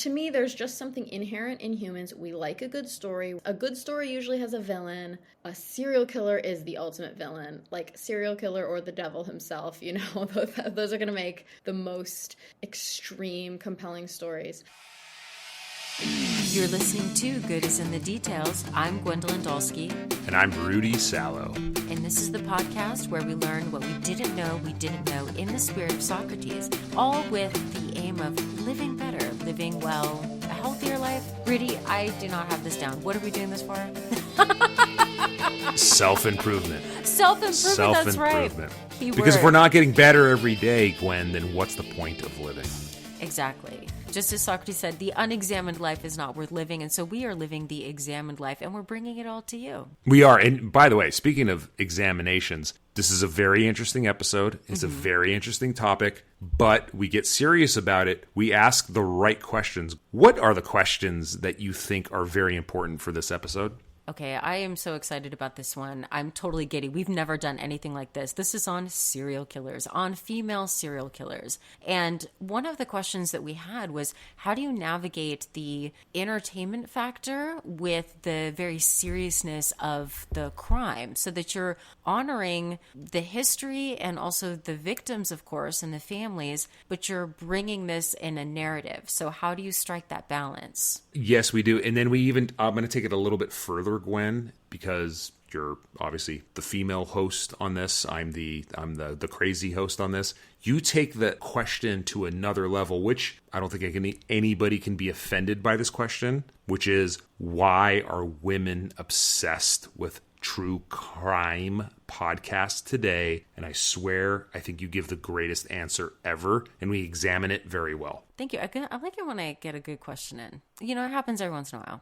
To me, there's just something inherent in humans. We like a good story. A good story usually has a villain. A serial killer is the ultimate villain. Like serial killer or the devil himself, you know, those are going to make the most extreme, compelling stories. You're listening to Good is in the Details. I'm Gwendolyn Dolske. And I'm Rudy Salo. And this is the podcast where we learn what we didn't know in the spirit of Socrates, all with the aim of living better, living well, a healthier life. Rudy, I do not have this down. What are we doing this for? Self-improvement. Self-improvement, that's right. Because if we're not getting better every day, Gwen, then what's the point of living? Exactly. Just as Socrates said, the unexamined life is not worth living. And so we are living the examined life, and we're bringing it all to you. We are. And by the way, speaking of examinations, this is a very interesting episode. It's a very interesting topic, but we get serious about it. We ask the right questions. What are the questions that you think are very important for this episode? Okay, I am so excited about this one. I'm totally giddy. We've never done anything like this. This is on serial killers, on female serial killers. And one of the questions that we had was, how do you navigate the entertainment factor with the very seriousness of the crime so that you're honoring the history and also the victims, of course, and the families, but you're bringing this in a narrative. So how do you strike that balance? Yes, we do. And then I'm going to take it a little bit further, Gwen, because you're obviously the female host on this. I'm the crazy host on this. You take the question to another level, which I don't think anybody can be offended by this question, which is, why are women obsessed with true crime podcasts today? And I swear, I think you give the greatest answer ever, and we examine it very well. Thank you. I like it when I get a good question in. You know, it happens every once in a while.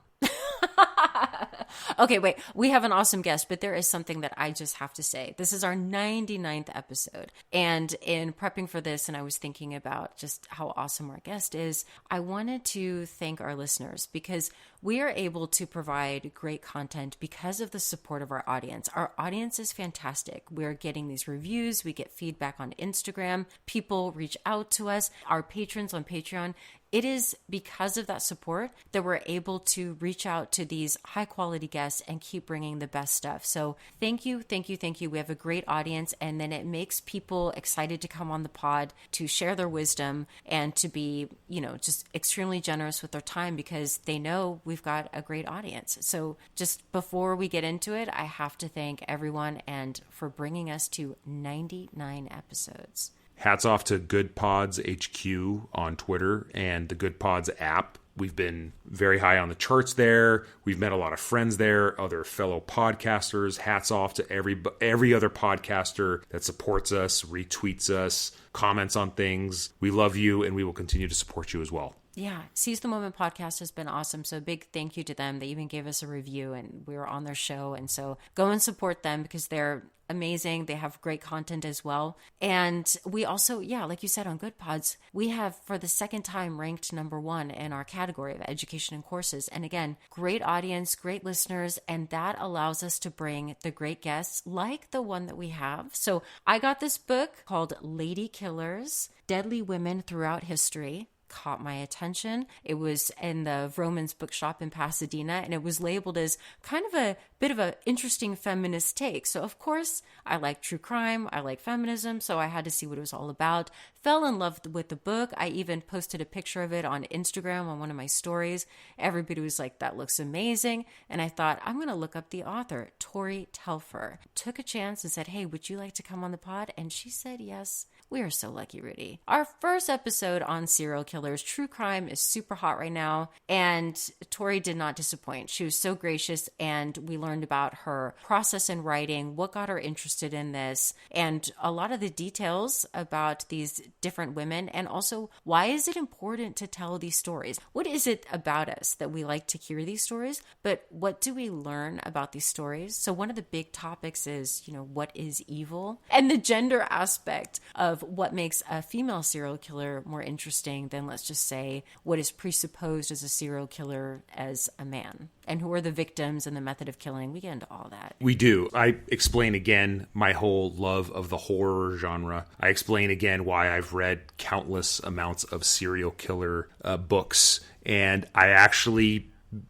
Okay, wait. We have an awesome guest, but there is something that I just have to say. This is our 99th episode. And in prepping for this, and I was thinking about just how awesome our guest is, I wanted to thank our listeners because we are able to provide great content because of the support of our audience. Our audience is fantastic. We're getting these reviews. We get feedback on Instagram. People reach out to us. Our patrons on Patreon. It is because of that support that we're able to reach out to these high quality guests and keep bringing the best stuff. So thank you, thank you, thank you. We have a great audience, and then it makes people excited to come on the pod, to share their wisdom, and to be, you know, just extremely generous with their time because they know we've got a great audience. So just before we get into it, I have to thank everyone and for bringing us to 99 episodes. Hats off to Good Pods HQ on Twitter and the Good Pods app. We've been very high on the charts there. We've met a lot of friends there, other fellow podcasters. Hats off to every other podcaster that supports us, retweets us, comments on things. We love you, and we will continue to support you as well. Yeah, Seize the Moment podcast has been awesome. So big thank you to them. They even gave us a review, and we were on their show. And so go and support them because they're amazing. They have great content as well. And we also, like you said, on Good Pods, we have for the second time ranked #1 in our category of education and courses. And again, great audience, great listeners, and that allows us to bring the great guests like the one that we have. So I got this book called Lady Killers, Deadly Women Throughout History. Caught my attention. It was in the Vroman's bookshop in Pasadena, and it was labeled as kind of a bit of an interesting feminist take. So of course, I like true crime, I like feminism, so I had to see what it was all about. Fell in love with the book. I even posted a picture of it on Instagram on one of my stories. Everybody was like, that looks amazing. And I thought, I'm going to look up the author, Tori Telfer. Took a chance and said, hey, would you like to come on the pod? And she said yes. We are so lucky, Rudy. Our first episode on serial killers, true crime, is super hot right now. And Tori did not disappoint. She was so gracious, and we learned about her process in writing, what got her interested in this, and a lot of the details about these different women, and also why is it important to tell these stories? What is it about us that we like to hear these stories, but what do we learn about these stories? So one of the big topics is, what is evil? And the gender aspect of what makes a female serial killer more interesting than let's just say, what is presupposed as a serial killer as a man, and who are the victims and the method of killing. We get into all that. We do. I explain again my whole love of the horror genre. I explain again why I've read countless amounts of serial killer books. And I actually,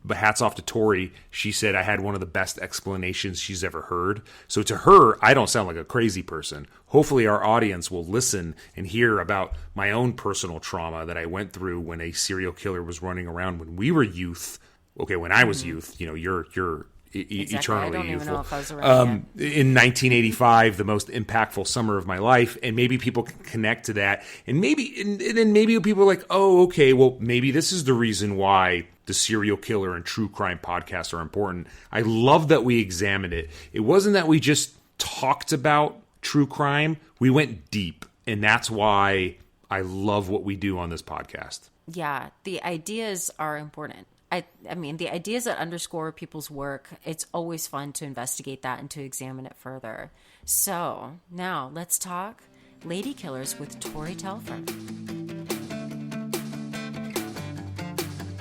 hats off to Tori, she said I had one of the best explanations she's ever heard. So to her, I don't sound like a crazy person. Hopefully our audience will listen and hear about my own personal trauma that I went through when a serial killer was running around when we were youth. Okay, when I was youth, you're Exactly. eternally I don't even youthful. know if I was around yet. In 1985, the most impactful summer of my life, and maybe people can connect to that, and then maybe people are like, oh, okay, well, maybe this is the reason why the serial killer and true crime podcasts are important. I love that we examined it. It wasn't that we just talked about true crime; we went deep, and that's why I love what we do on this podcast. Yeah, the ideas are important. I mean, the ideas that underscore people's work, it's always fun to investigate that and to examine it further. So now let's talk Lady Killers with Tori Telfer.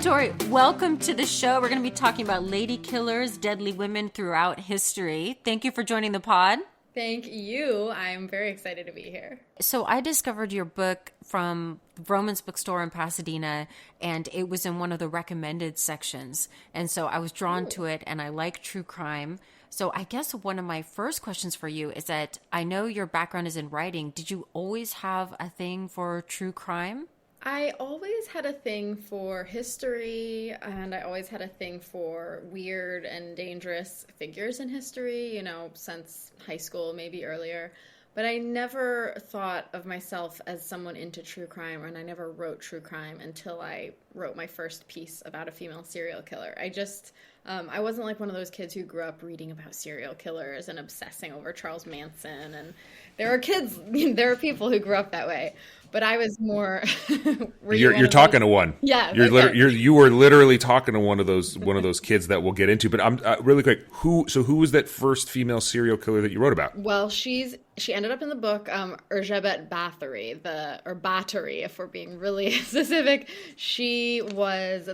Tori, welcome to the show. We're going to be talking about lady killers, deadly women throughout history. Thank you for joining the pod. Thank you. I'm very excited to be here. So I discovered your book from Vroman's bookstore in Pasadena, and it was in one of the recommended sections. And so I was drawn to it, and I like true crime. So I guess one of my first questions for you is that I know your background is in writing. Did you always have a thing for true crime? I always had a thing for history, and I always had a thing for weird and dangerous figures in history, since high school, maybe earlier. But I never thought of myself as someone into true crime, and I never wrote true crime until I wrote my first piece about a female serial killer. I wasn't like one of those kids who grew up reading about serial killers and obsessing over Charles Manson. And there are people who grew up that way. But I was more. You're talking to one. Yeah, you were literally talking to one of those kids that we'll get into. But I'm really quick. Who was that first female serial killer that you wrote about? Well, she ended up in the book Erzsébet Báthory, or Báthory, if we're being really specific. She was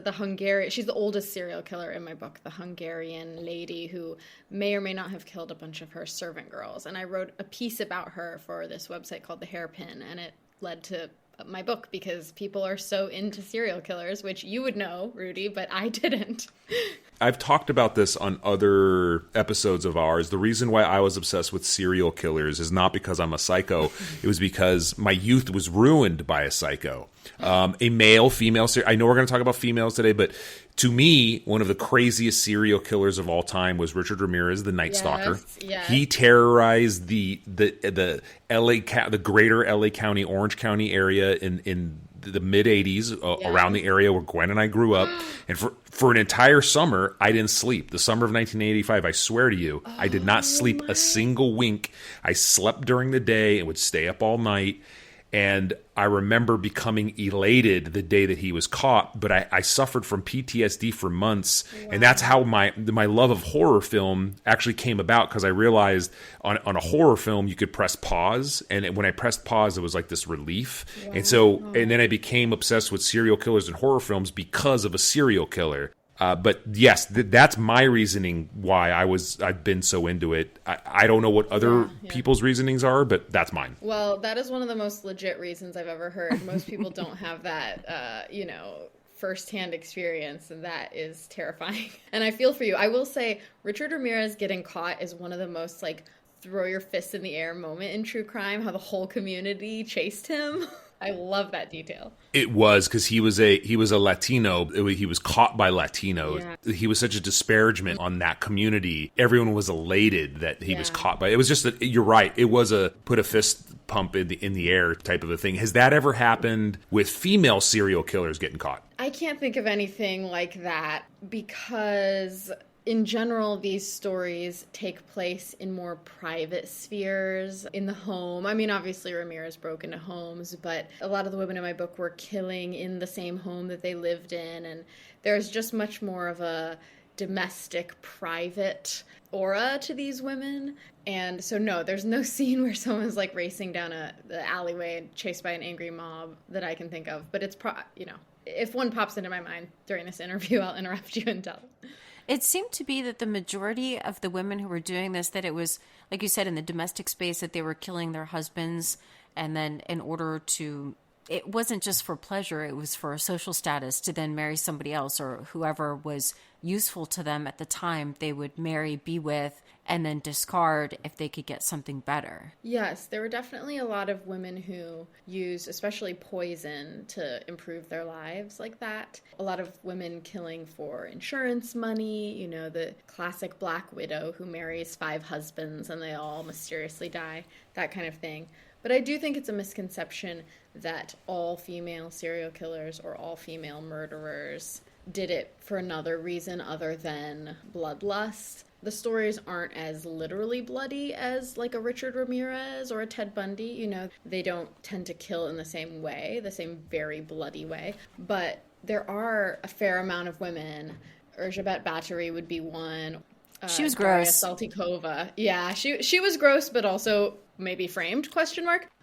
she's the oldest serial killer in my book, the Hungarian lady who may or may not have killed a bunch of her servant girls. And I wrote a piece about her for this website called The Hairpin, and it led to my book because people are so into serial killers, which you would know, Rudy, but I didn't. I've talked about this on other episodes of ours. The reason why I was obsessed with serial killers is not because I'm a psycho. It was because my youth was ruined by a psycho. A male, female. I know we're going to talk about females today, but to me, one of the craziest serial killers of all time was Richard Ramirez, the Night Stalker. Yes. He terrorized the greater LA County, Orange County area in the mid 80s, around the area where Gwen and I grew up. And for an entire summer, I didn't sleep. The summer of 1985, I swear to you, I did not sleep a single wink. I slept during the day and would stay up all night. And I remember becoming elated the day that he was caught, but I suffered from PTSD for months. Wow. And that's how my love of horror film actually came about, because I realized on a horror film, you could press pause. And when I pressed pause, it was like this relief. Wow. And then I became obsessed with serial killers and horror films because of a serial killer. But yes, that's my reasoning why I've been so into it. I don't know what other people's reasonings are, but that's mine. Well, that is one of the most legit reasons I've ever heard. Most people don't have that, firsthand experience, and that is terrifying. And I feel for you. I will say Richard Ramirez getting caught is one of the most throw your fists in the air moment in true crime, how the whole community chased him. I love that detail. It was because he was a Latino. He was caught by Latinos. Yeah. He was such a disparagement on that community. Everyone was elated that he was caught by. It was just that you're right. It was a put a fist pump in the air type of a thing. Has that ever happened with female serial killers getting caught? I can't think of anything like that because in general, these stories take place in more private spheres, in the home. I mean, obviously Ramirez broke into homes, but a lot of the women in my book were killing in the same home that they lived in, and there's just much more of a domestic, private aura to these women. And so, no, there's no scene where someone's like racing down the alleyway and chased by an angry mob that I can think of. But it's, if one pops into my mind during this interview, I'll interrupt you and tell. It seemed to be that the majority of the women who were doing this, that it was, like you said, in the domestic space, that they were killing their husbands. And then in order to, it wasn't just for pleasure, it was for social status to then marry somebody else or whoever was useful to them at the time, they would marry, be with, and then discard if they could get something better. Yes, there were definitely a lot of women who used especially poison to improve their lives like that. A lot of women killing for insurance money, the classic black widow who marries 5 husbands and they all mysteriously die, that kind of thing. But I do think it's a misconception that all female serial killers or all female murderers did it for another reason other than bloodlust. The stories aren't as literally bloody as like a Richard Ramirez or a Ted Bundy. They don't tend to kill in the same way, the same very bloody way. But there are a fair amount of women. Erzsébet Báthory would be one. She was gross. Daria Saltykova. Yeah, she was gross, but also maybe framed, ?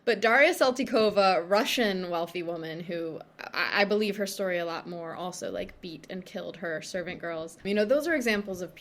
But Daria Saltykova, Russian wealthy woman who I believe her story a lot more, also like beat and killed her servant girls. Those are examples of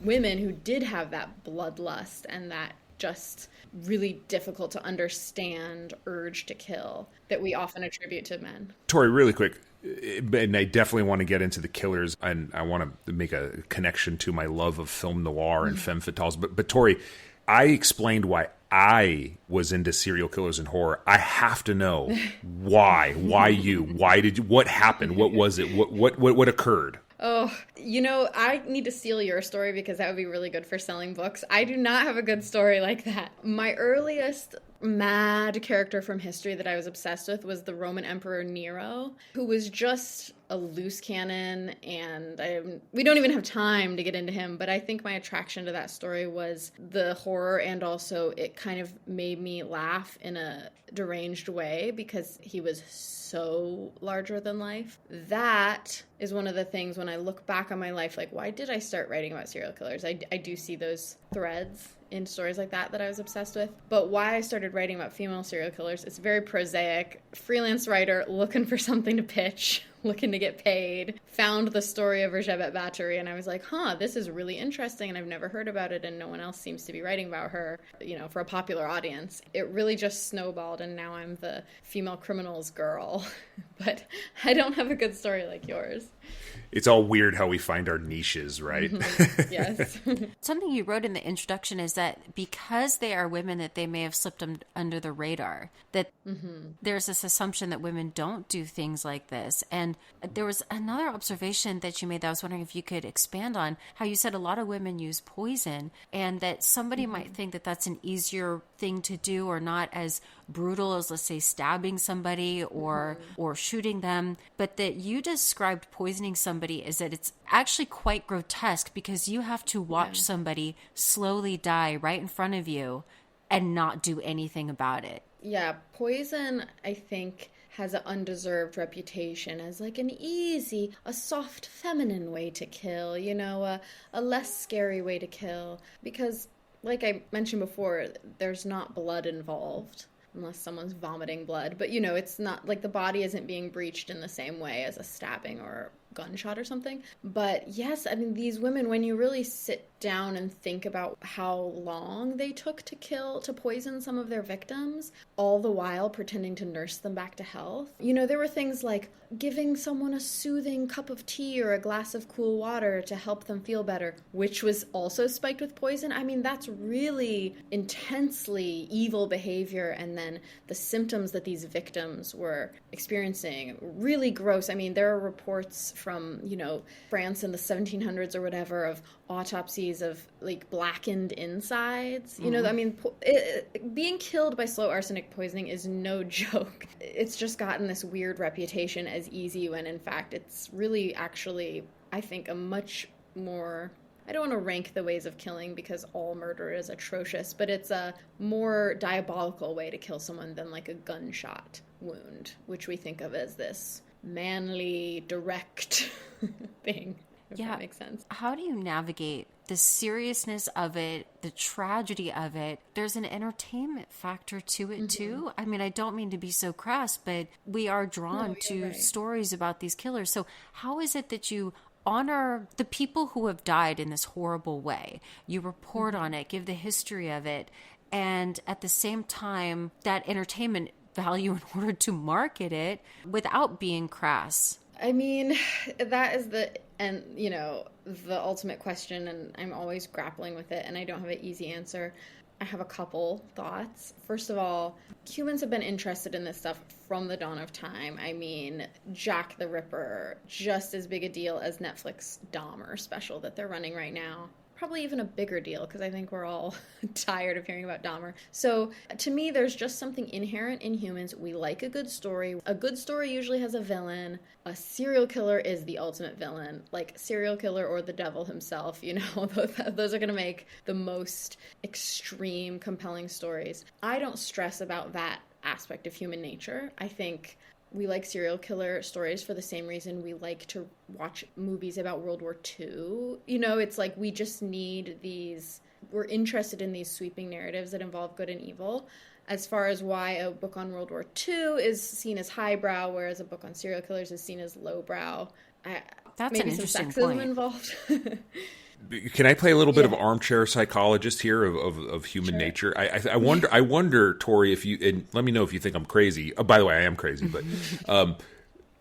women who did have that bloodlust and that just really difficult to understand urge to kill that we often attribute to men. Tori, really quick, and I definitely want to get into the killers, and I want to make a connection to my love of film noir and femme fatales. But Tori, I explained why I was into serial killers and horror. I have to know why. Why you? Why did you? What happened? What was it? What occurred? Oh, I need to steal your story because that would be really good for selling books. I do not have a good story like that. My earliest mad character from history that I was obsessed with was the Roman Emperor Nero, who was just a loose cannon, and we don't even have time to get into him, but I think my attraction to that story was the horror, and also it kind of made me laugh in a deranged way because he was so larger than life. That is one of the things when I look back on my life, like, why did I start writing about serial killers? I do see those threads in stories like that I was obsessed with. But why I started writing about female serial killers, it's very prosaic. Freelance writer looking for something to pitch, looking to get paid, found the story of Erzsébet Báthory, and I was like, this is really interesting, and I've never heard about it, and no one else seems to be writing about her, for a popular audience. It really just snowballed, and now I'm the female criminals girl. But I don't have a good story like yours. It's all weird how we find our niches, right? Mm-hmm. Yes. Something you wrote in the introduction is that because they are women, that they may have slipped under the radar, that there's this assumption that women don't do things like this. And there was another observation that you made that I was wondering if you could expand on, how you said a lot of women use poison, and that somebody might think that that's an easier thing to do or not as brutal as, let's say, stabbing somebody or shooting them, but that you described poisoning somebody as that it's actually quite grotesque because you have to watch somebody slowly die right in front of you and not do anything about it. Yeah, poison, I think, has an undeserved reputation as like an easy, a soft, feminine way to kill, a less scary way to kill. Because, like I mentioned before, there's not blood involved. Unless someone's vomiting blood. But, it's not like the body isn't being breached in the same way as a stabbing or gunshot or something. But yes, these women, when you really sit down and think about how long they took to poison some of their victims, all the while pretending to nurse them back to health. There were things like giving someone a soothing cup of tea or a glass of cool water to help them feel better, which was also spiked with poison. That's really intensely evil behavior. And then the symptoms that these victims were experiencing, really gross. There are reports from, France in the 1700s or whatever of autopsies of like blackened insides. Being killed by slow arsenic poisoning is no joke. It's just gotten this weird reputation as easy when in fact it's really actually, I think, a much more, I don't want to rank the ways of killing because all murder is atrocious, but it's a more diabolical way to kill someone than like a gunshot wound, which we think of as this manly, direct thing. if that makes sense. How do you navigate the seriousness of it, the tragedy of it? There's an entertainment factor to it too. I mean, I don't mean to be so crass, but we are drawn to stories about these killers. So how is it that you honor the people who have died in this horrible way? You report on it, give the history of it, and at the same time, that entertainment value in order to market it without being crass. I mean, that is the ultimate question, and I'm always grappling with it, and I don't have an easy answer. I have a couple thoughts. First of all, humans have been interested in this stuff from the dawn of time. I mean, Jack the Ripper, just as big a deal as Netflix Dahmer special that they're running right now. Probably even a bigger deal, because I think we're all tired of hearing about Dahmer. So to me, there's just something inherent in humans. We like a good story. A good story usually has a villain. A serial killer is the ultimate villain. Like serial killer or the devil himself, those are going to make the most extreme, compelling stories. I don't stress about that aspect of human nature. I think we like serial killer stories for the same reason we like to watch movies about World War II. It's like we just need we're interested in these sweeping narratives that involve good and evil. As far as why a book on World War II is seen as highbrow, whereas a book on serial killers is seen as lowbrow. That's maybe an interesting some sexism point. Involved. Can I play a little bit of armchair psychologist here of human nature? I wonder, Tori, if you, and let me know if you think I'm crazy. Oh, by the way, I am crazy, but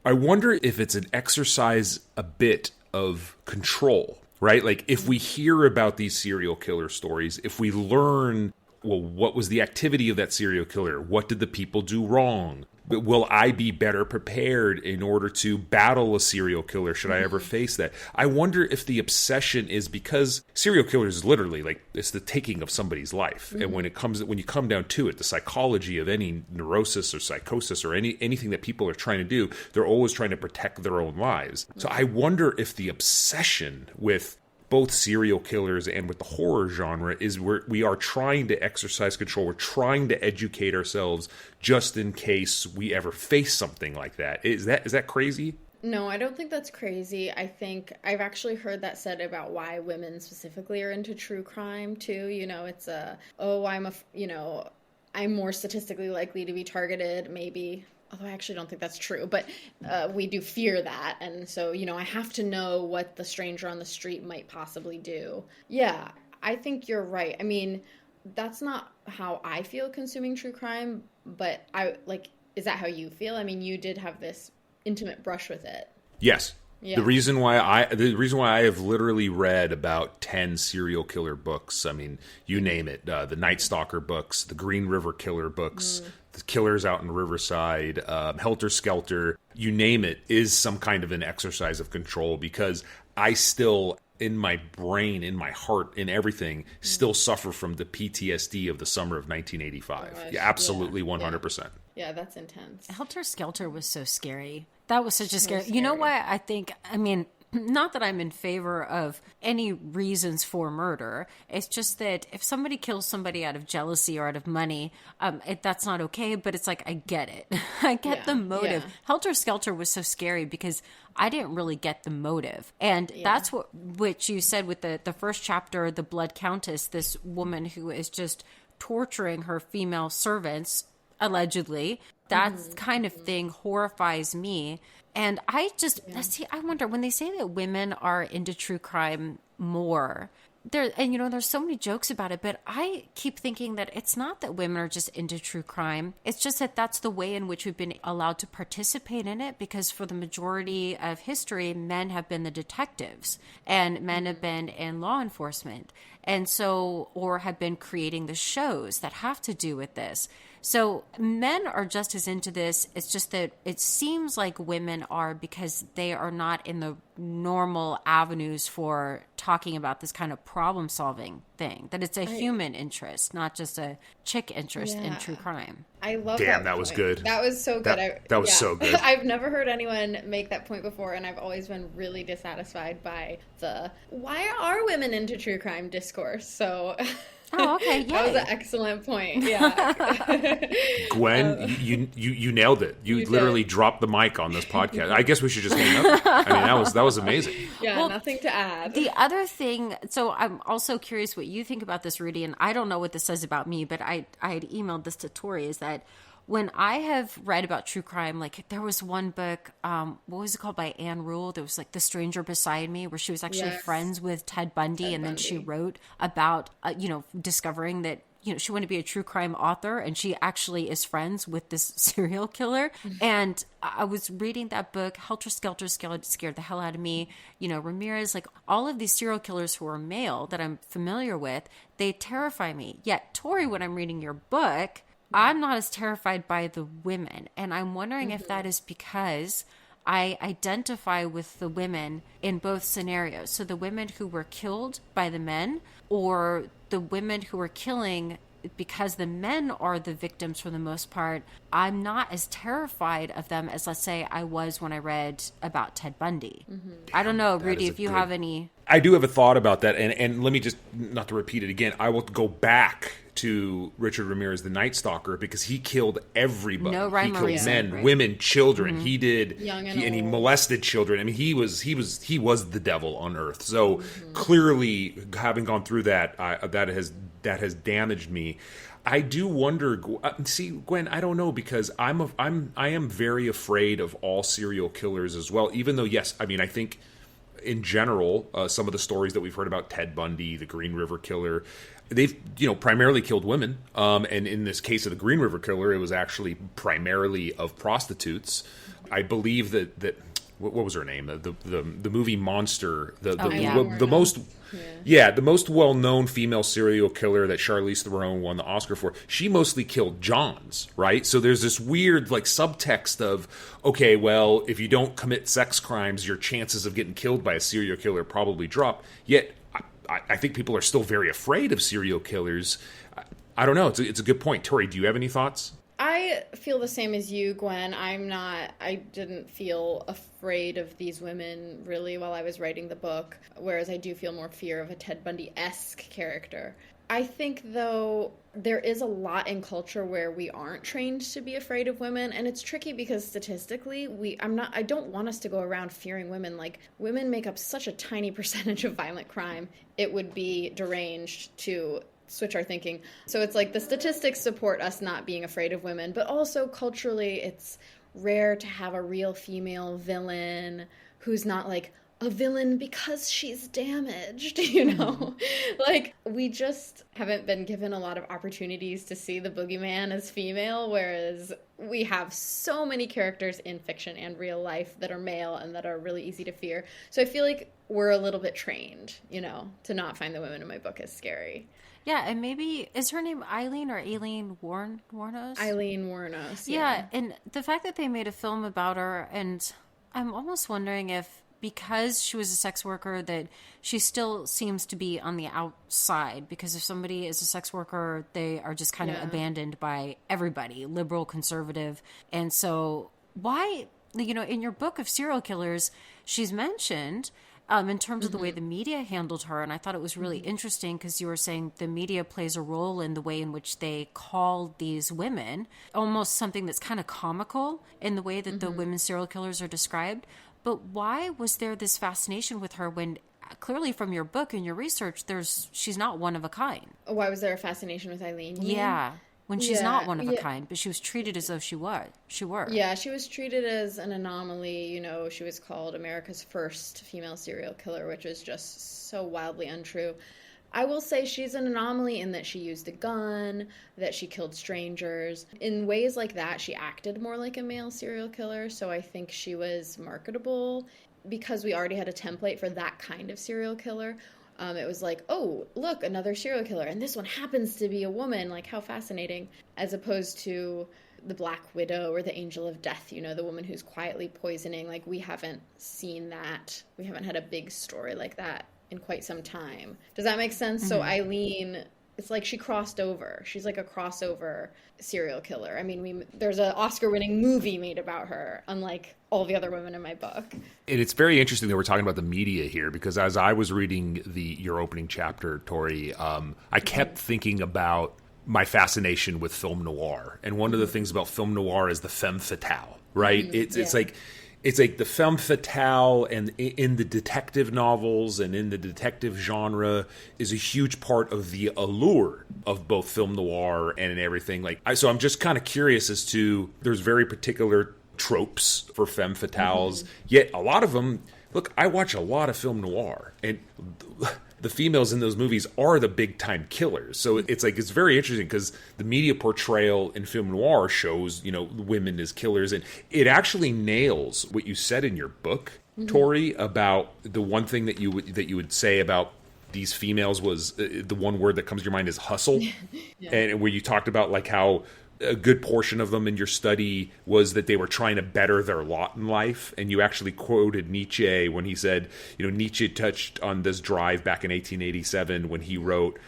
I wonder if it's an exercise a bit of control, right? Like if we hear about these serial killer stories, if we learn, well, what was the activity of that serial killer? What did the people do wrong? But will I be better prepared in order to battle a serial killer should I ever face that? I wonder if the obsession is because serial killers is literally like it's the taking of somebody's life. And when you come down to it, the psychology of any neurosis or psychosis or anything that people are trying to do, they're always trying to protect their own lives. So I wonder if the obsession with both serial killers and with the horror genre is we are trying to exercise control. We're trying to educate ourselves just in case we ever face something like that. Is that crazy? No, I don't think that's crazy. I think I've actually heard that said about why women specifically are into true crime too. It's I'm more statistically likely to be targeted, maybe. Although I actually don't think that's true, but we do fear that. And so, I have to know what the stranger on the street might possibly do. Yeah, I think you're right. I mean, that's not how I feel consuming true crime, but is that how you feel? I mean, you did have this intimate brush with it. Yes. Yeah. The reason why I have literally read about 10 serial killer books. I mean, you name it, the Night Stalker books, the Green River Killer books, the Killers Out in Riverside, Helter Skelter, you name it, is some kind of an exercise of control because I still, in my brain, in my heart, in everything, still suffer from the PTSD of the summer of 1985. Gosh, yeah, absolutely, 100%. Yeah, that's intense. Helter Skelter was so scary. That was such a scary. scary. You know why I mean, not that I'm in favor of any reasons for murder. It's just that if somebody kills somebody out of jealousy or out of money, that's not okay. But it's like, I get it. I get the motive. Yeah. Helter Skelter was so scary because I didn't really get the motive. And that's what you said with the first chapter, the Blood Countess, this woman who is just torturing her female servants, allegedly. That kind of thing horrifies me. And I just, I wonder, when they say that women are into true crime more, there's so many jokes about it, but I keep thinking that it's not that women are just into true crime. It's just that that's the way in which we've been allowed to participate in it, because for the majority of history, men have been the detectives and men have been in law enforcement. And so, or have been creating the shows that have to do with this. So men are just as into this. It's just that it seems like women are, because they are not in the normal avenues for talking about this kind of problem solving thing, that it's a human interest, not just a chick interest in true crime. I love that was good. That was so good. That was so good. I've never heard anyone make that point before, and I've always been really dissatisfied by the why are women into true crime discourse. So Oh, okay. That was Yay. an excellent point. Yeah. Gwen, you nailed it. You literally did. dropped the mic on this podcast. I guess we should just hang up. I mean, that was amazing. Yeah, Well, nothing to add. The other thing, so I'm also curious what you think about this, Rudy, and I don't know what this says about me, but I had emailed this to Tori, is that when I have read about true crime, like there was one book, what was it called, by Anne Rule? There was like The Stranger Beside Me, where she was actually friends with Ted Bundy, and then she wrote about, discovering that, she wanted to be a true crime author, and she actually is friends with this serial killer. And I was reading that book, Helter Skelter, scared the hell out of me. Ramirez, like all of these serial killers who are male that I'm familiar with, they terrify me. Yet, Tori, when I'm reading your book, I'm not as terrified by the women. And I'm wondering if that is because I identify with the women in both scenarios. So the women who were killed by the men, or the women who were killing because the men are the victims for the most part. I'm not as terrified of them as, let's say, I was when I read about Ted Bundy. I don't know, Rudy, if you have any... I do have a thought about that, and let me just, not to repeat it again, I will go back to Richard Ramirez, the Night Stalker, because he killed everybody. No rhyme he or killed reason, men, right? women, children. He did, Young and he old. molested children. I mean, he was the devil on earth. So clearly, having gone through that, that has damaged me. I do wonder. See, Gwen, I don't know, because I am very afraid of all serial killers as well. Even though, yes, I mean, I think in general, some of the stories that we've heard about Ted Bundy, the Green River Killer, they've primarily killed women. And in this case of the Green River Killer, it was actually primarily of prostitutes. I believe that what was her name? The movie Monster. The most well known female serial killer that Charlize Theron won the Oscar for. She mostly killed Johns, right? So there's this weird like subtext of, okay, well, if you don't commit sex crimes, your chances of getting killed by a serial killer probably drop. Yet I think people are still very afraid of serial killers. I don't know. It's a good point. Tori, do you have any thoughts? I feel the same as you, Gwen. I didn't feel afraid of these women really while I was writing the book, whereas I do feel more fear of a Ted Bundy-esque character. I think, though, there is a lot in culture where we aren't trained to be afraid of women, and it's tricky because statistically, I don't want us to go around fearing women. Like, women make up such a tiny percentage of violent crime. It would be deranged to switch our thinking. So it's like the statistics support us not being afraid of women, but also culturally it's rare to have a real female villain who's not like a villain because she's damaged, Like, we just haven't been given a lot of opportunities to see the boogeyman as female, whereas we have so many characters in fiction and real life that are male and that are really easy to fear. So I feel like we're a little bit trained, to not find the women in my book as scary. Yeah, and maybe, is her name Eileen or Aileen Wuornos? Eileen Wuornos. Yeah, and the fact that they made a film about her, and I'm almost wondering if, because she was a sex worker, that she still seems to be on the outside. Because if somebody is a sex worker, they are just kind of abandoned by everybody, liberal, conservative. And so why, in your book of serial killers, she's mentioned in terms of the way the media handled her. And I thought it was really interesting because you were saying the media plays a role in the way in which they call these women, almost something that's kind of comical in the way that the women serial killers are described. But why was there this fascination with her when clearly from your book and your research, she's not one of a kind? Why was there a fascination with Eileen? Yeah. When she's not one of a kind, but she was treated as though she were. Yeah, she was treated as an anomaly. She was called America's first female serial killer, which is just so wildly untrue. I will say she's an anomaly in that she used a gun, that she killed strangers. In ways like that, she acted more like a male serial killer, so I think she was marketable. Because we already had a template for that kind of serial killer, it was like, oh, look, another serial killer, and this one happens to be a woman, like, how fascinating, as opposed to the Black Widow or the Angel of Death, the woman who's quietly poisoning. Like, we haven't seen that. We haven't had a big story like that in quite some time. Does that make sense? So Eileen it's like she crossed over. She's like a crossover serial killer. I mean, there's an Oscar-winning movie made about her, unlike all the other women in my book. And it's very interesting that we're talking about the media here, because as I was reading your opening chapter, Tori, I kept thinking about my fascination with film noir. And one of the things about film noir is the femme fatale, right? It's like the femme fatale, and in the detective novels and in the detective genre is a huge part of the allure of both film noir and everything. So I'm just kind of curious as to, there's very particular tropes for femme fatales, yet a lot of them, look, I watch a lot of film noir, and the females in those movies are the big time killers. So it's very interesting, because the media portrayal in film noir shows, women as killers, and it actually nails what you said in your book, Tori, about the one thing that you would say about these females was the one word that comes to your mind is hustle. And where you talked about like how a good portion of them in your study was that they were trying to better their lot in life. And you actually quoted Nietzsche when he said, Nietzsche touched on this drive back in 1887 when he wrote,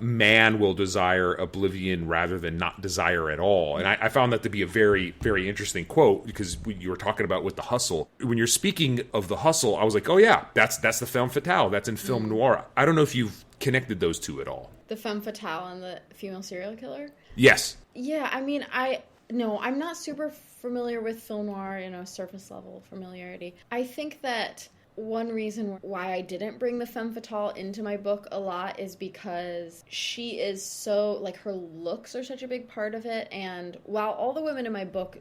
man will desire oblivion rather than not desire at all. And I found that to be a very, very interesting quote, because you were talking about with the hustle. When you're speaking of the hustle, I was like, oh yeah, that's the femme fatale. That's in film noir. I don't know if you've connected those two at all. The femme fatale and the female serial killer? Yes. Yeah, I mean, I'm not super familiar with film noir, surface level familiarity. I think that one reason why I didn't bring the femme fatale into my book a lot is because she is so, like, her looks are such a big part of it. And while all the women in my book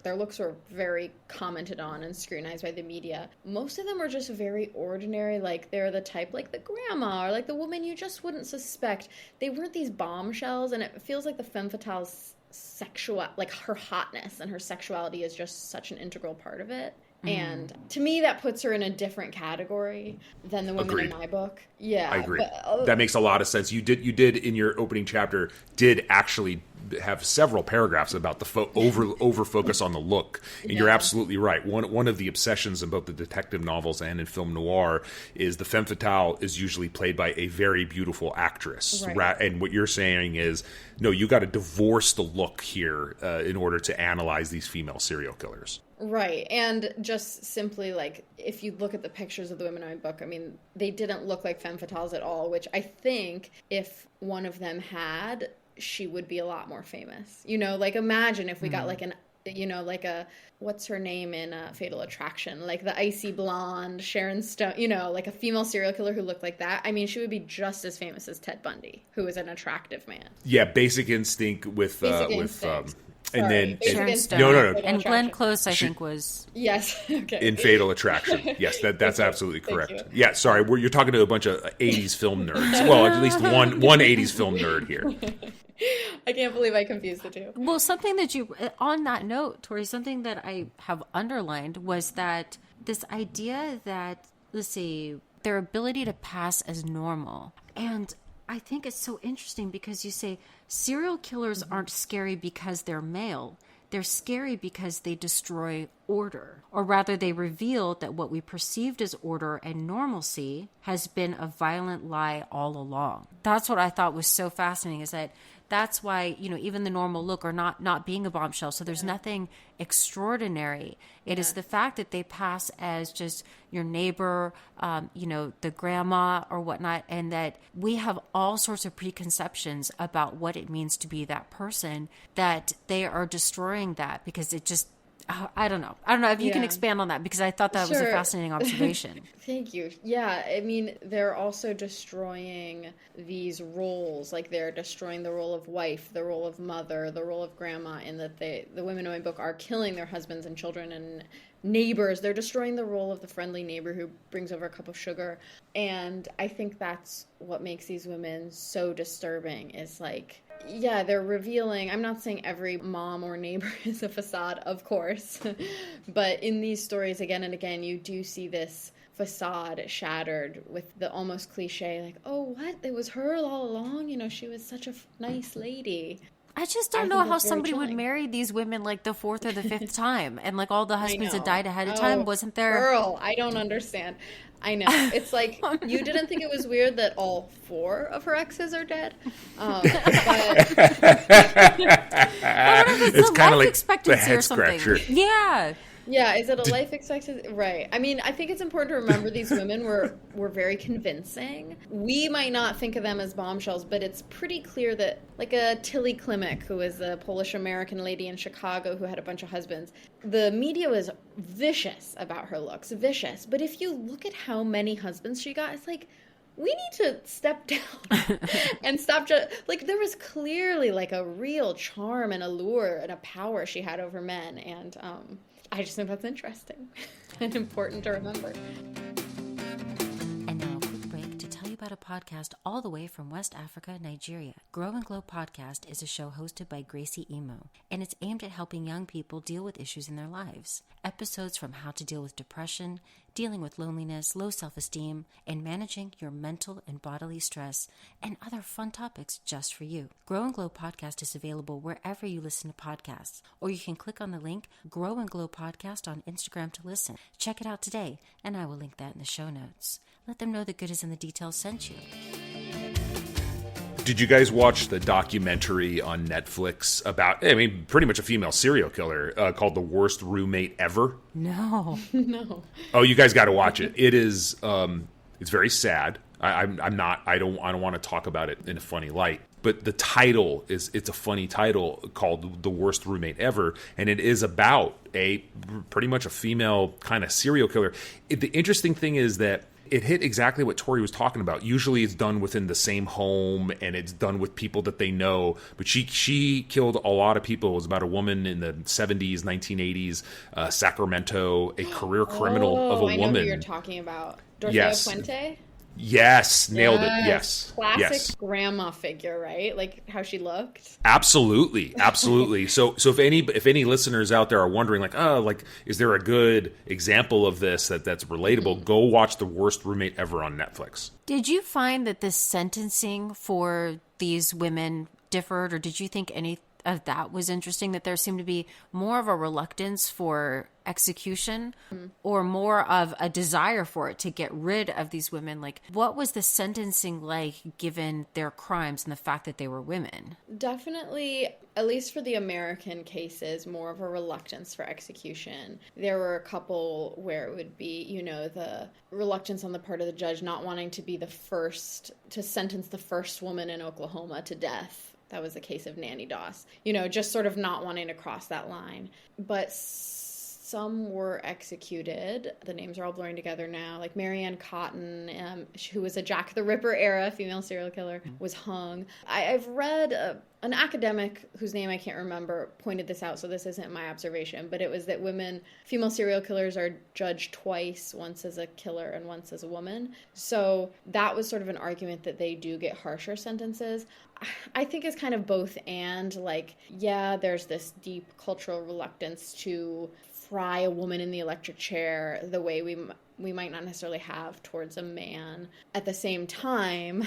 their looks were very commented on and scrutinized by the media, most of them were just very ordinary. Like, they're the type, like the grandma or like the woman you just wouldn't suspect. They weren't these bombshells, and it feels like the femme fatale's sexual, like her hotness and her sexuality is just such an integral part of it. And to me, that puts her in a different category than the women in my book. Yeah, I agree. That makes a lot of sense. You did in your opening chapter did actually have several paragraphs about the over focus on the look, and you're absolutely right. One of the obsessions in both the detective novels and in film noir is the femme fatale is usually played by a very beautiful actress. Right. And what you're saying is, no, you got to divorce the look here in order to analyze these female serial killers. Right. And just simply, like, if you look at the pictures of the women in my book, I mean, they didn't look like femme fatales at all, which I think if one of them had, she would be a lot more famous. Like, imagine if we got like like a, what's her name in Fatal Attraction? Like the icy blonde Sharon Stone, like a female serial killer who looked like that. I mean, she would be just as famous as Ted Bundy, who is an attractive man. Yeah, Basic Instinct with and then Sharon Stone. No. And Glenn Close, I think, was yes. Okay. In Fatal Attraction. Yes, that's absolutely correct. Yeah, sorry, you're talking to a bunch of 80s film nerds. Well, at least one 80s film nerd here. I can't believe I confused the two. Well, something that on that note, Tori, something that I have underlined was that this idea that, let's see, their ability to pass as normal. And I think it's so interesting because you say serial killers aren't scary because they're male. They're scary because they destroy order, or rather they reveal that what we perceived as order and normalcy has been a violent lie all along. That's what I thought was so fascinating, is that that's why, even the normal look, or not being a bombshell. So there's nothing extraordinary. It is the fact that they pass as just your neighbor, the grandma or whatnot, and that we have all sorts of preconceptions about what it means to be that person, that they are destroying that because it just, I don't know if you can expand on that, because I thought that was a fascinating observation. Thank you. Yeah, I mean, they're also destroying these roles. Like, they're destroying the role of wife, the role of mother, the role of grandma, in that the women in my book are killing their husbands and children and neighbors. They're destroying the role of the friendly neighbor who brings over a cup of sugar. And I think that's what makes these women so disturbing, is like, yeah, they're revealing, I'm not saying every mom or neighbor is a facade, of course, but in these stories again and again, you do see this facade shattered with the almost cliche, like, oh, what? It was her all along? She was such a nice lady. I just don't know how somebody would marry these women like the fourth or the fifth time, and like all the husbands had died ahead of time. Wasn't there? Girl, I don't understand. I know. It's like, you didn't think it was weird that all 4 of her exes are dead? But it's kind of like the head scratcher. Yeah. Yeah, is it a life expectancy? Right. I mean, I think it's important to remember these women were very convincing. We might not think of them as bombshells, but it's pretty clear that, like a Tillie Klimek, who is a Polish-American lady in Chicago who had a bunch of husbands, the media was vicious about her looks, vicious. But if you look at how many husbands she got, it's like, we need to step down and stop. Like, there was clearly like a real charm and allure and a power she had over men. And I just think that's interesting and important to remember. And now a quick break to tell you about a podcast all the way from West Africa, Nigeria. Grow and Glow Podcast is a show hosted by Gracie Emo, and it's aimed at helping young people deal with issues in their lives. Episodes from how to deal with depression, dealing with loneliness, low self-esteem, and managing your mental and bodily stress, and other fun topics just for you. Grow and Glow Podcast is available wherever you listen to podcasts, or you can click on the link Grow and Glow Podcast on Instagram to listen. Check it out today, and I will link that in the show notes. Let them know the Good Is in the Details sent you. Did you guys watch the documentary on Netflix about, I mean, pretty much a female serial killer called The Worst Roommate Ever? No. No. Oh, you guys got to watch it. It is, it's very sad. I don't want to talk about it in a funny light. But the title it's a funny title called The Worst Roommate Ever, and it is about pretty much a female kind of serial killer. The interesting thing is that it hit exactly what Tori was talking about. Usually it's done within the same home and it's done with people that they know. But she killed a lot of people. It was about a woman in the 70s, 1980s, Sacramento, a career criminal of a woman. I know who you're talking about. Dorothea Puente? Yes, nailed it. Yes. Classic grandma figure, right? Like how she looked. Absolutely. So if any listeners out there are wondering, like, oh, like, is there a good example of this that's relatable? Go watch The Worst Roommate Ever on Netflix. Did you find that the sentencing for these women differed, or did you think any of that was interesting, that there seemed to be more of a reluctance for execution or more of a desire for it to get rid of these women? Like, what was the sentencing like given their crimes and the fact that they were women? Definitely, at least for the American cases, more of a reluctance for execution. There were a couple where it would be, the reluctance on the part of the judge not wanting to be the first to sentence the first woman in Oklahoma to death. That was the case of Nannie Doss. just sort of not wanting to cross that line. But some were executed. The names are all blurring together now. Like Marianne Cotton, who was a Jack the Ripper era female serial killer, was hung. I've read an academic whose name I can't remember pointed this out, so this isn't my observation, but it was that female serial killers are judged twice, once as a killer and once as a woman. So that was sort of an argument that they do get harsher sentences. I think it's kind of both and, like, yeah, there's this deep cultural reluctance to fry a woman in the electric chair the way we might not necessarily have towards a man. At the same time,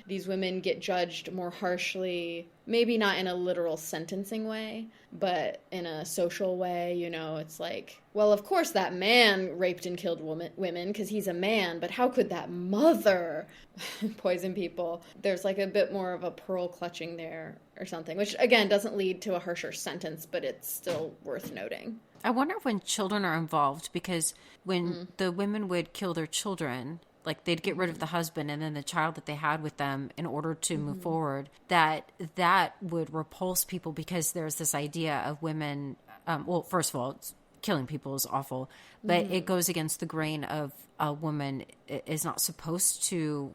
these women get judged more harshly, maybe not in a literal sentencing way, but in a social way. It's like, well, of course that man raped and killed women because he's a man, but how could that mother poison people? There's like a bit more of a pearl clutching there or something, which again doesn't lead to a harsher sentence, but it's still worth noting. I wonder when children are involved, because when the women would kill their children, like they'd get rid of the husband and then the child that they had with them in order to move forward, that would repulse people, because there's this idea of women, well, first of all, killing people is awful, but it goes against the grain of a woman is supposed to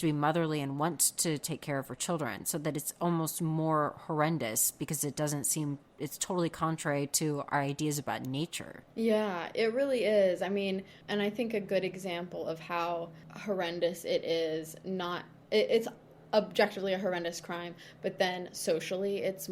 be motherly and wants to take care of her children, so that it's almost more horrendous because it's totally contrary to our ideas about nature. Yeah, it really is. I mean, and I think a good example of how horrendous it is, it's objectively a horrendous crime, but then socially it's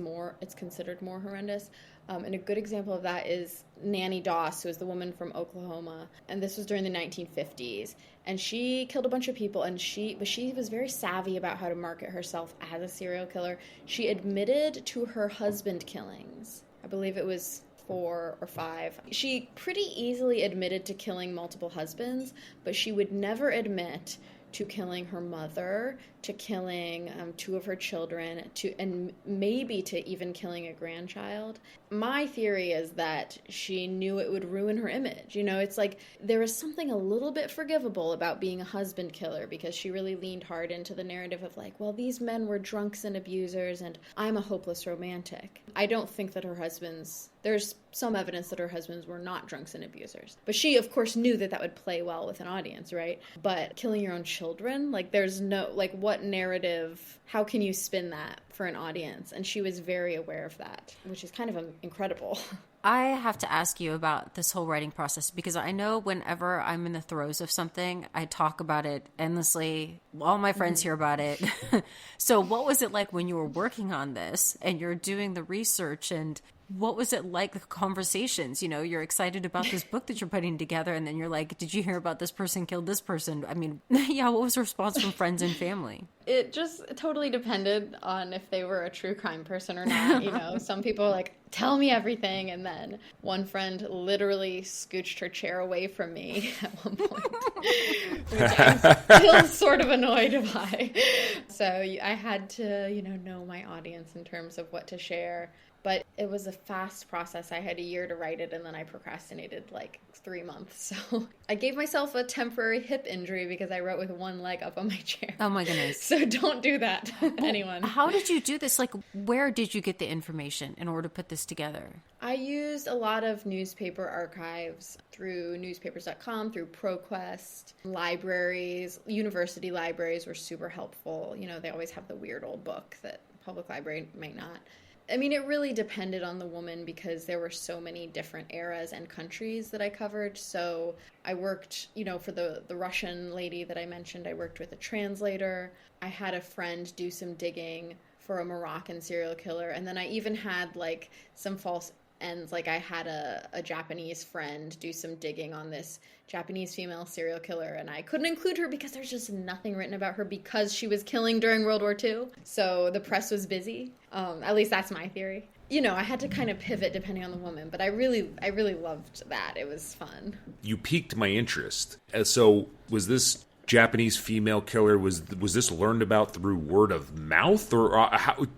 considered more horrendous. And a good example of that is Nannie Doss, who was the woman from Oklahoma, and this was during the 1950s. And she killed a bunch of people, but she was very savvy about how to market herself as a serial killer. She admitted to her husband killings. I believe it was 4 or 5. She pretty easily admitted to killing multiple husbands, but she would never admit to killing her mother, to killing 2 of her children, and maybe to even killing a grandchild. My theory is that she knew it would ruin her image. You know, it's like there is something a little bit forgivable about being a husband killer, because she really leaned hard into the narrative of like, well, these men were drunks and abusers, and I'm a hopeless romantic. I don't think that there's some evidence that her husbands were not drunks and abusers. But she, of course, knew that would play well with an audience, right? But killing your own children, like there's no, like what narrative, how can you spin that for an audience? And she was very aware of that, which is kind of incredible. I have to ask you about this whole writing process, because I know whenever I'm in the throes of something, I talk about it endlessly. All my friends hear about it. So what was it like when you were working on this and you're doing the research, and what was it like, the conversations? You know, you're excited about this book that you're putting together, and then you're like, did you hear about this person killed this person? I mean, yeah, what was the response from friends and family? It just totally depended on if they were a true crime person or not. You know, some people are like, tell me everything. And then one friend literally scooched her chair away from me at one point, which I'm still sort of annoyed by. So I had to, know my audience in terms of what to share. But it was a fast process. I had a year to write it, and then I procrastinated like 3 months. So I gave myself a temporary hip injury because I wrote with one leg up on my chair. Oh my goodness. So don't do that, anyone. How did you do this? Like, where did you get the information in order to put this together? I used a lot of newspaper archives through newspapers.com, through ProQuest, libraries. University libraries were super helpful. You know, they always have the weird old book that public library might not. I mean, it really depended on the woman because there were so many different eras and countries that I covered. So I worked, for the Russian lady that I mentioned, I worked with a translator. I had a friend do some digging for a Moroccan serial killer. And then I even had like some false ends. Like I had a Japanese friend do some digging on this Japanese female serial killer, and I couldn't include her because there's just nothing written about her because she was killing during World War II. So the press was busy. At least that's my theory. I had to kind of pivot depending on the woman, but I really loved that. It was fun. You piqued my interest. So was this Japanese female killer, was this learned about through word of mouth, or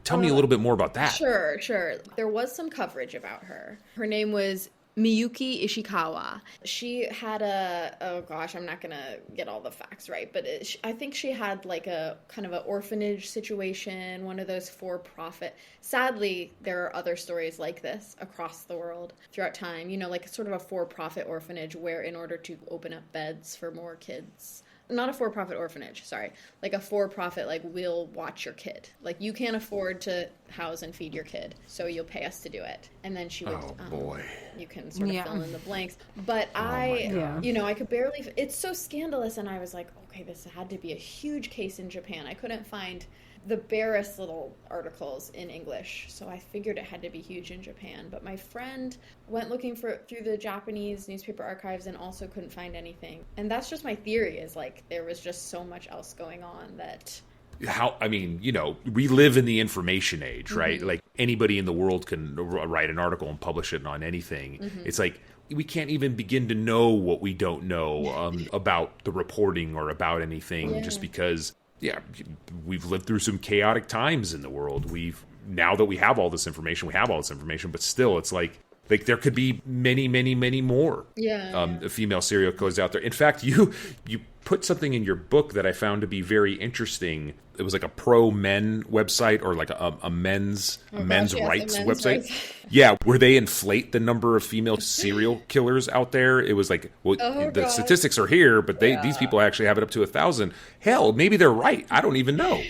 tell me a little bit more about that? Sure. There was some coverage about her. Her name was Miyuki Ishikawa. She had I'm not going to get all the facts right, but I think she had like a kind of an orphanage situation, one of those for-profit. Sadly, there are other stories like this across the world throughout time, like sort of a for-profit orphanage where in order to open up beds for more kids, not a for-profit orphanage, sorry, like a for-profit, like we'll watch your kid. Like you can't afford to house and feed your kid, so you'll pay us to do it. And then she would, you can sort of fill in the blanks. But I could barely, it's so scandalous. And I was like, okay, this had to be a huge case in Japan. I couldn't find the barest little articles in English, so I figured it had to be huge in Japan. But my friend went looking through the Japanese newspaper archives and also couldn't find anything. And that's just my theory, is like there was just so much else going on that... we live in the information age, right? Mm-hmm. Like anybody in the world can write an article and publish it on anything. Mm-hmm. It's like we can't even begin to know what we don't know about the reporting or about anything just because... Yeah, we've lived through some chaotic times in the world. Now that we have all this information, but still, it's like there could be many, many, many more female serial killers out there. In fact, you put something in your book that I found to be very interesting. It was like a pro-men website, or like a men's rights website. Yeah, where they inflate the number of female serial killers out there. It was like, the statistics are here, but these people actually have it up to 1,000. Hell, maybe they're right. I don't even know.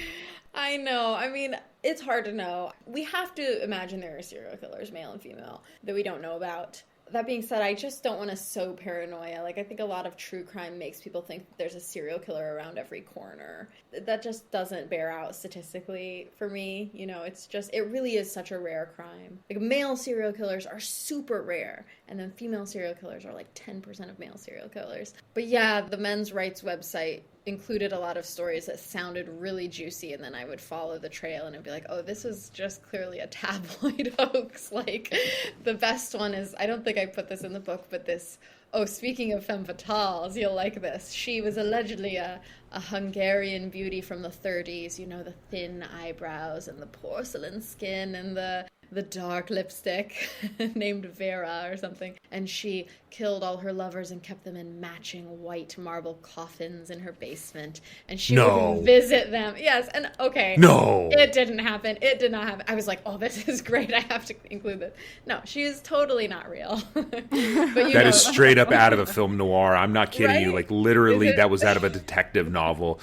I know. I mean, it's hard to know. We have to imagine there are serial killers, male and female, that we don't know about. That being said, I just don't want to sow paranoia. Like, I think a lot of true crime makes people think that there's a serial killer around every corner. That just doesn't bear out statistically for me. You know, it's just, it really is such a rare crime. Like, male serial killers are super rare, and then female serial killers are like 10% of male serial killers. But yeah, the men's rights website included a lot of stories that sounded really juicy, and then I would follow the trail and I'd be like, oh, this is just clearly a tabloid hoax. Like, the best one is, I don't think I put this in the book, but this, oh, speaking of femme fatales, you'll like this. She was allegedly a Hungarian beauty from the 30s, you know, the thin eyebrows and the porcelain skin and the dark lipstick, named Vera or something. And she killed all her lovers and kept them in matching white marble coffins in her basement. And she would visit them. Yes, and okay. No. It didn't happen. It did not happen. I was like, oh, this is great. I have to include this. No, she is totally not real. But that is straight up out of a film noir. I'm not kidding you. Like, literally, that was out of a detective novel.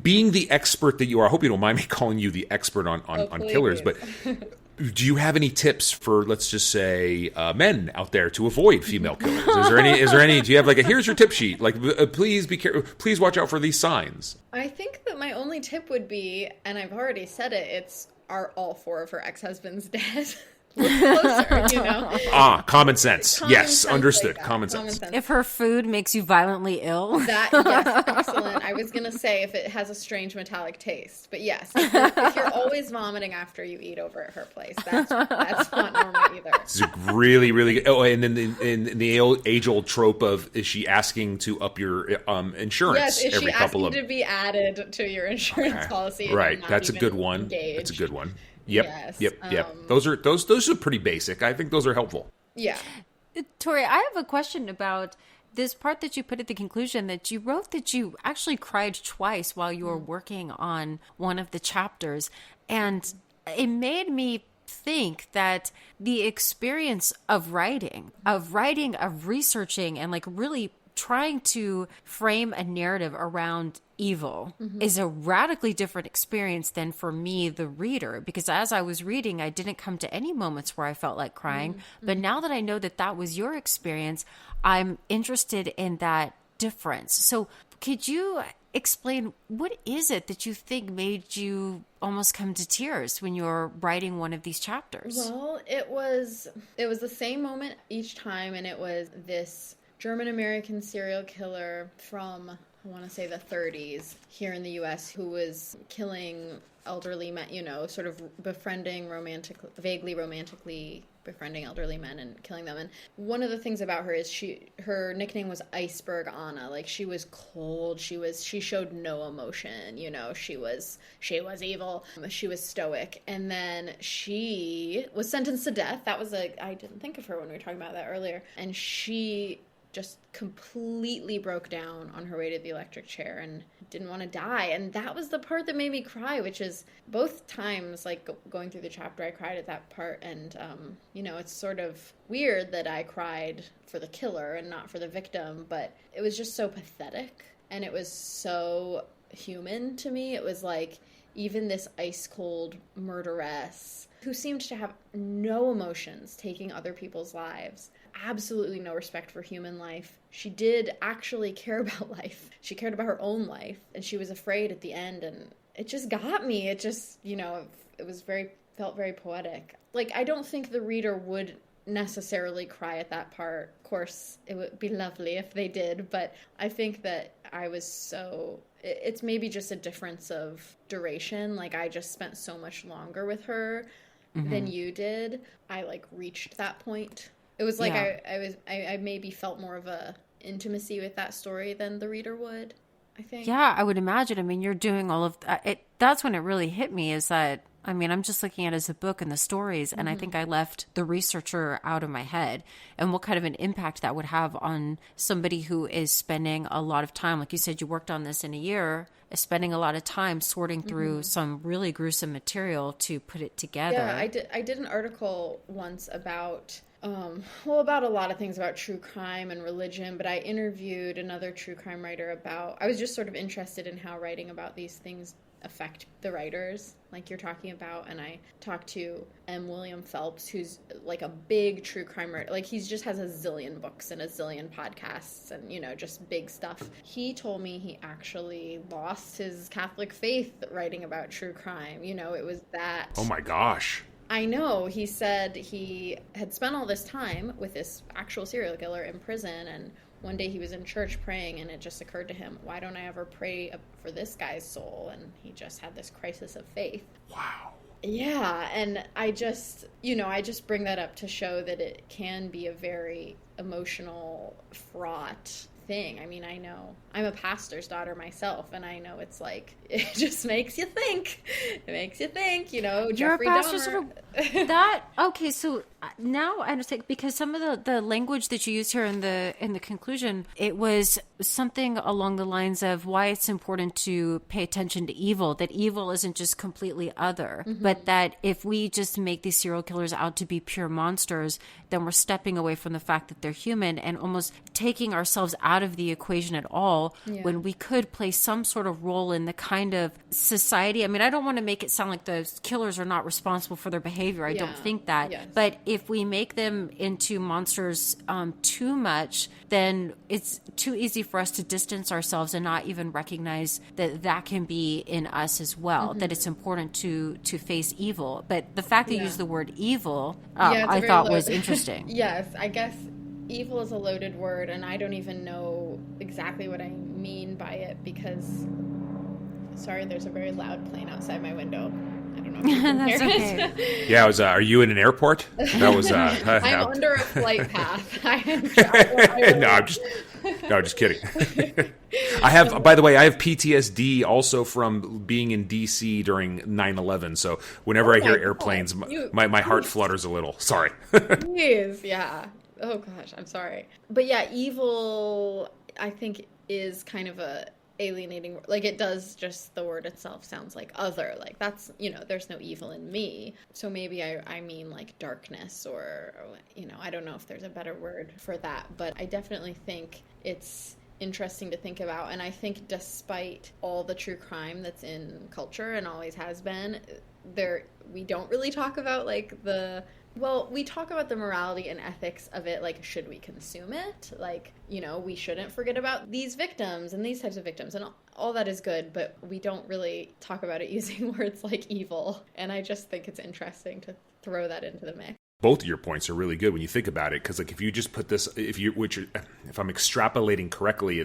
Being the expert that you are, I hope you don't mind me calling you the expert on killers, but do you have any tips for, let's just say, men out there to avoid female killers? Is there any? Do you have like a here's your tip sheet? Like, please be careful. Please watch out for these signs. I think that my only tip would be, and I've already said it, are all 4 of her ex-husbands dead? Look closer, you know? Common sense. Yes, understood. Common sense. If her food makes you violently ill. Yes, excellent. I was going to say if it has a strange metallic taste. But yes, if you're always vomiting after you eat over at her place, that's not normal either. It's really, really good. Oh, and then in the age-old trope of, is she asking to up your insurance every couple of... Yes, is she asking to be added to your insurance policy? Right, that's a good one. Engaged. That's a good one. Yep. Yes. Yep. Those are pretty basic. I think those are helpful. Yeah. Tori, I have a question about this part that you put at the conclusion, that you wrote that you actually cried twice while you were working on one of the chapters. And it made me think that the experience of writing, of researching, and like really trying to frame a narrative around evil is a radically different experience than for me, the reader, because as I was reading, I didn't come to any moments where I felt like crying. But now that I know that that was your experience, I'm interested in that difference. So could you explain, what is it that you think made you almost come to tears when you're writing one of these chapters? Well, it was the same moment each time, and it was this German-American serial killer from, I want to say, the 30s here in the U.S. who was killing elderly men, you know, sort of vaguely romantically befriending elderly men and killing them. And one of the things about her is her nickname was Iceberg Anna. Like, she was cold. She showed no emotion. You know, she was evil. She was stoic. And then she was sentenced to death. I didn't think of her when we were talking about that earlier. And she just completely broke down on her way to the electric chair and didn't want to die. And that was the part that made me cry, which is both times, like, going through the chapter, I cried at that part. And, you know, it's sort of weird that I cried for the killer and not for the victim, but it was just so pathetic. And it was so human to me. It was like, even this ice-cold murderess who seemed to have no emotions taking other people's lives, absolutely no respect for human life. She did actually care about life. She cared about her own life, and she was afraid at the end, and it just got me. It just, you know, felt very poetic. Like, I don't think the reader would necessarily cry at that part. Of course, it would be lovely if they did, but I think that it's maybe just a difference of duration. Like, I just spent so much longer with her than you did. I, like, reached that point. It was like I maybe felt more of a intimacy with that story than the reader would, I think. Yeah, I would imagine. I mean, you're doing all of that. That's when it really hit me, is that, I mean, I'm just looking at it as a book and the stories, and I think I left the researcher out of my head, and what kind of an impact that would have on somebody who is spending a lot of time. Like you said, you worked on this in a year, spending a lot of time sorting through some really gruesome material to put it together. Yeah, I did an article once about about a lot of things about true crime and religion, but I interviewed another true crime writer I was just sort of interested in how writing about these things affect the writers like you're talking about. And I talked to M. William Phelps, who's like a big true crime writer. Like, he just has a zillion books and a zillion podcasts and, you know, just big stuff. He told me he actually lost his Catholic faith writing about true crime. You know, it was that. Oh my gosh. I know. He said he had spent all this time with this actual serial killer in prison, and one day he was in church praying, and it just occurred to him, why don't I ever pray for this guy's soul? And he just had this crisis of faith. Wow. Yeah, and I just bring that up to show that it can be a very emotional, fraught thing. I mean, I know I'm a pastor's daughter myself, and I know it's like, it just makes you think. It makes you think, you know, You're Jeffrey a pastor's Dahmer. That, okay, so now I understand, because some of the language that you used here in the conclusion, it was something along the lines of why it's important to pay attention to evil, that evil isn't just completely other, but that if we just make these serial killers out to be pure monsters, then we're stepping away from the fact that they're human and almost taking ourselves out of the equation at all, when we could play some sort of role in the kind of society. I mean, I don't want to make it sound like the killers are not responsible for their behavior. I don't think that. Yes. But if we make them into monsters too much, then it's too easy for us to distance ourselves and not even recognize that that can be in us as well, that it's important to face evil. But the fact that you use the word evil, I thought was interesting. Yes, I guess evil is a loaded word, and I don't even know exactly what I mean by it because, sorry, there's a very loud plane outside my window. I don't know if you can That's hear okay. it. Yeah, are you in an airport? That was I'm under a flight path. I'm just kidding. I have, by the way, I have PTSD also from being in DC during 9/11. So whenever I hear airplanes, my heart flutters a little. Sorry. Jeez, yeah. Oh gosh, I'm sorry. But yeah, evil, I think, is kind of a alienating, like, it does, just the word itself sounds like other, like, that's, you know, there's no evil in me, so maybe I mean like darkness, or, you know, I don't know if there's a better word for that, but I definitely think it's interesting to think about. And I think despite all the true crime that's in culture and always has been, we don't really talk about like we talk about the morality and ethics of it, like, should we consume it? Like, you know, we shouldn't forget about these victims and these types of victims, and all that is good, but we don't really talk about it using words like evil, and I just think it's interesting to throw that into the mix. Both of your points are really good when you think about it, because like if you just put this, if I'm extrapolating correctly,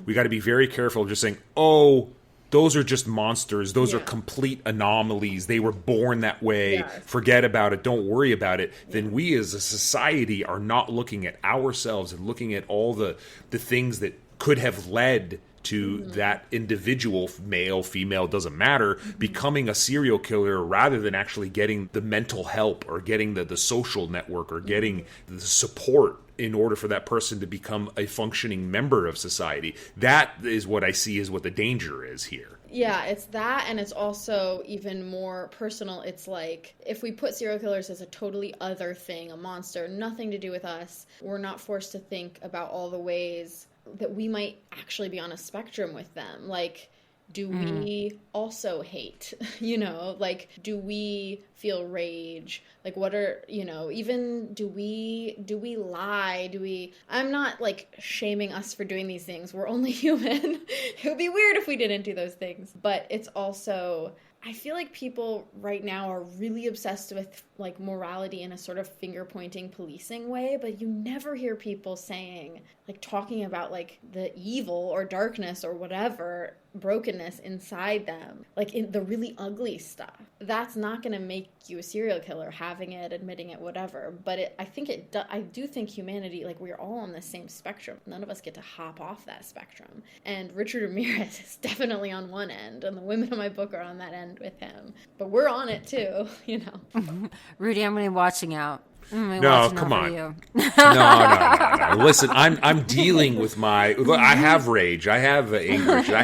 we got to be very careful of just saying, oh, those are just monsters. Those are complete anomalies. They were born that way. Yes. Forget about it. Don't worry about it. Yeah. Then we as a society are not looking at ourselves and looking at all the things that could have led to that individual, male, female, doesn't matter, becoming a serial killer, rather than actually getting the mental help or getting the social network or getting the support in order for that person to become a functioning member of society. That is what I see as what the danger is here. Yeah, it's that, and it's also even more personal. It's like, if we put serial killers as a totally other thing, a monster, nothing to do with us, we're not forced to think about all the ways that we might actually be on a spectrum with them. Like, do we also hate? You know, like, do we feel rage? Like, what are, you know, even do we lie? I'm not like shaming us for doing these things. We're only human. It would be weird if we didn't do those things. But it's also, I feel like people right now are really obsessed with like morality in a sort of finger pointing, policing way, but you never hear people saying, like, talking about like the evil or darkness or whatever brokenness inside them, like in the really ugly stuff. That's not going to make you a serial killer, having it, admitting it, whatever. But I do think humanity, like, we're all on the same spectrum. None of us get to hop off that spectrum. And Richard Ramirez is definitely on one end, and the women in my book are on that end with him. But we're on it too, you know. Rudy, I'm really watching out. No, come on. No. Listen, I'm dealing with I have rage. I have anger. I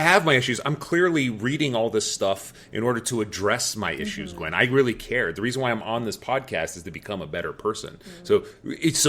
have my issues. I'm clearly reading all this stuff in order to address my issues, Gwen. I really care. The reason why I'm on this podcast is to become a better person. So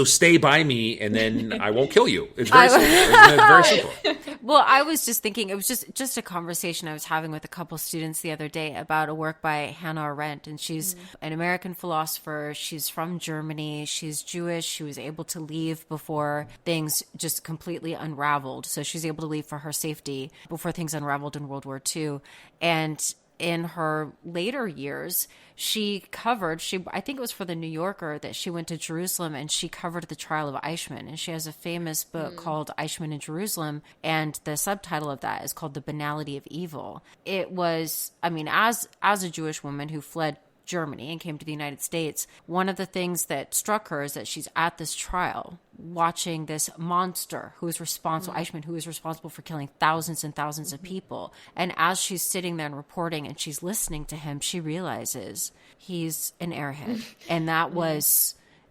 stay by me, and then I won't kill you. It's very simple. It's very simple. Well, I was just thinking, it was just a conversation I was having with a couple students the other day about a work by Hannah Arendt, and she's an American philosopher. She's from Germany. She's Jewish. She was able to leave before things just completely unraveled. So she's able to leave for her safety before things unraveled in World War II. And in her later years, I think it was for the New Yorker that she went to Jerusalem and she covered the trial of Eichmann. And she has a famous book called Eichmann in Jerusalem. And the subtitle of that is called The Banality of Evil. It was, as a Jewish woman who fled Germany and came to the United States, one of the things that struck her is that she's at this trial watching this monster who is responsible, Eichmann, who is responsible for killing thousands and thousands of people. And as she's sitting there and reporting and she's listening to him, she realizes he's an airhead. And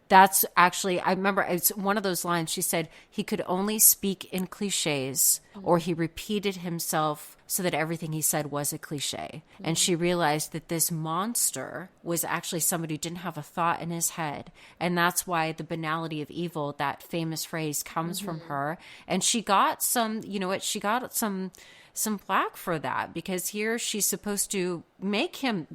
that's actually, I remember it's one of those lines. She said he could only speak in cliches, or he repeated himself so that everything he said was a cliche. And she realized that this monster was actually somebody who didn't have a thought in his head. And that's why the banality of evil, that famous phrase, comes from her. And she got some flack for that, because here she's supposed to make him,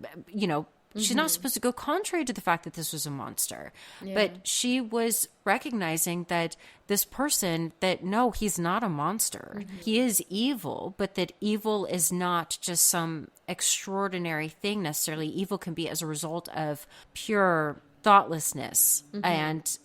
she's not supposed to go contrary to the fact that this was a monster. Yeah. But she was recognizing that this person, that no, he's not a monster. He is evil, but that evil is not just some extraordinary thing necessarily. Evil can be as a result of pure thoughtlessness and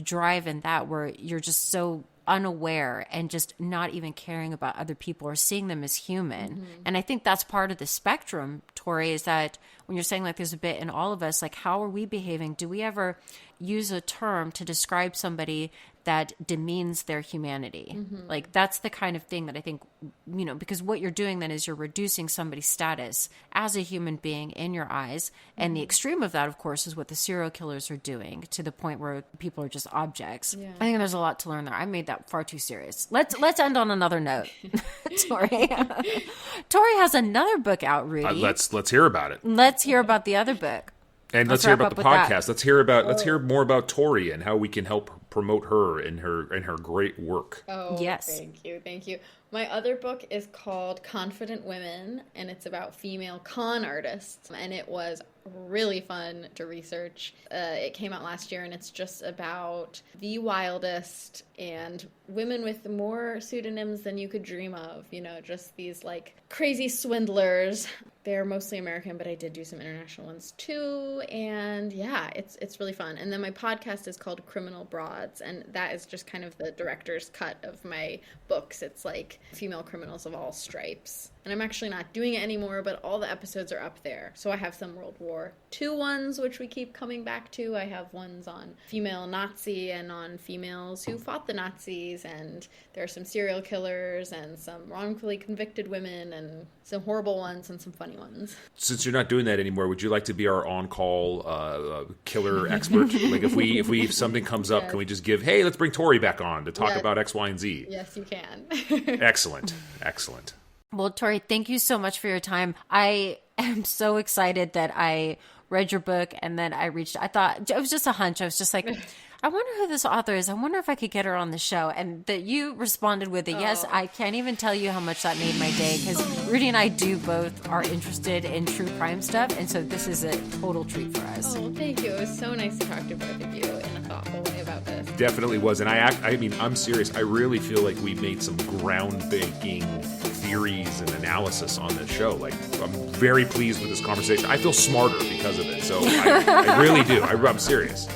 drive in that, where you're just so unaware and just not even caring about other people or seeing them as human. And I think that's part of the spectrum, Tori, is that when you're saying like there's a bit in all of us, like how are we behaving? Do we ever use a term to describe somebody that demeans their humanity? Like that's the kind of thing that I think, because what you're doing then is you're reducing somebody's status as a human being in your eyes. And the extreme of that, of course, is what the serial killers are doing, to the point where people are just objects. Yeah. I think there's a lot to learn there. I made that far too serious. Let's end on another note. Tori. Tori has another book out, Rudy. Let's hear about it. Let's hear about the other book. And let's hear about the podcast. Let's hear more about Tori and how we can help promote her and her great work. Oh, yes. Thank you. My other book is called Confident Women, and it's about female con artists, and it was really fun to research. It came out last year, and it's just about the wildest and women with more pseudonyms than you could dream of, just these like crazy swindlers. They're mostly American, but I did do some international ones too. And yeah, it's really fun. And then my podcast is called Criminal Broads, and that is just kind of the director's cut of my books. It's like female criminals of all stripes. And I'm actually not doing it anymore, but all the episodes are up there. So I have some World War II ones, which we keep coming back to. I have ones on female Nazi and on females who fought the Nazis. And there are some serial killers and some wrongfully convicted women and some horrible ones and some funny ones. Since you're not doing that anymore, would you like to be our on-call killer expert? Like if something comes up, can we just hey, let's bring Tori back on to talk about X, Y, and Z? Yes, you can. Excellent. Well, Tori, thank you so much for your time. I am so excited that I read your book and then I thought, it was just a hunch. I was just like, I wonder who this author is. I wonder if I could get her on the show. And that you responded with a yes. I can't even tell you how much that made my day, because Rudy and I both are interested in true crime stuff. And so this is a total treat for us. Oh, thank you. It was so nice to talk to both of you in a thoughtful way about this. Definitely was. And I'm serious. I really feel like we made some groundbreaking theories and analysis on this show. Like, I'm very pleased with this conversation. I feel smarter because of it. So I really do. I'm serious.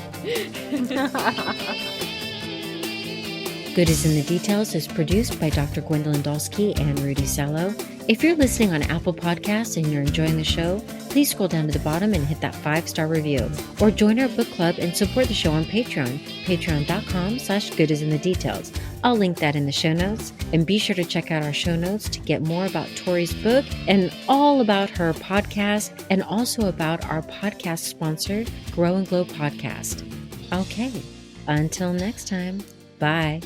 Good is in the Details is produced by Dr. Gwendolyn Dolske and Rudy Salo. If you're listening on Apple Podcasts and you're enjoying the show, please scroll down to the bottom and hit that 5-star review. Or join our book club and support the show on Patreon, patreon.com/goodisinthedetails. I'll link that in the show notes. And be sure to check out our show notes to get more about Tori's book and all about her podcast, and also about our podcast sponsor, Grow and Glow Podcast. Okay, until next time, bye.